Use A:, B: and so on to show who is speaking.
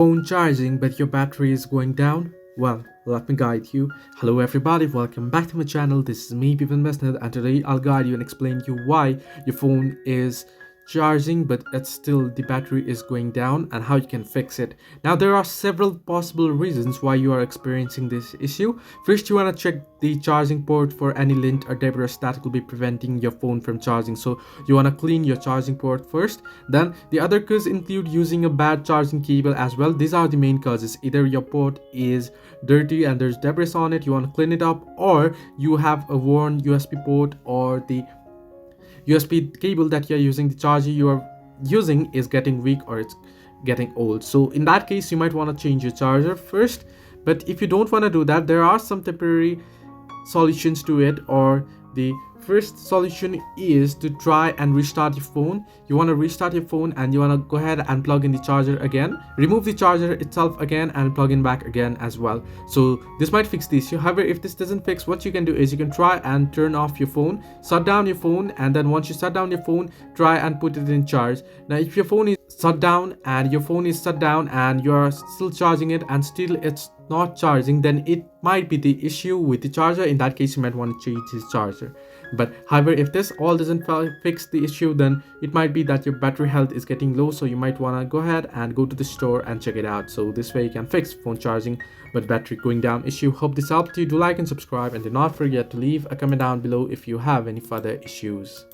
A: Phone charging but your battery is going down? Well, let me guide you. Hello everybody, welcome back to my channel. This is me, Pipan Mesnad, and today I'll guide you and explain you why your phone is charging but it's still the battery is going down and how you can fix it. Now there are several possible reasons why you are experiencing this issue. First, you want to check the charging port for any lint or debris that will be preventing your phone from charging. So you want to clean your charging port first. Then the other causes include using a bad charging cable as well. These are the main causes. Either your port is dirty and there's debris on it, you want to clean it up, or you have a worn USB port, or the USB cable that you're using, the charger you are using is getting weak or it's getting old. So in that case, you might want to change your charger first. But if you don't want to do that, there are some temporary solutions to it. Or the first solution is to try and restart your phone. You want to restart your phone and you want to go ahead and plug in the charger again, remove the charger itself again, and plug in back again as well. So this might fix the issue. However, if this doesn't fix, what you can do is you can try and turn off your phone, shut down your phone, and then once you shut down your phone, try and put it in charge. Now if your phone is shut down and you're still charging it and still it's not charging, then it might be the issue with the charger. In that case, you might want to change this charger. But however, if this all doesn't fix the issue, then it might be that your battery health is getting low, so you might want to go ahead and go to the store and check it out. So this way you can fix phone charging but battery going down issue. Hope this helped you. Do like and subscribe, and do not forget to leave a comment down below if you have any further issues.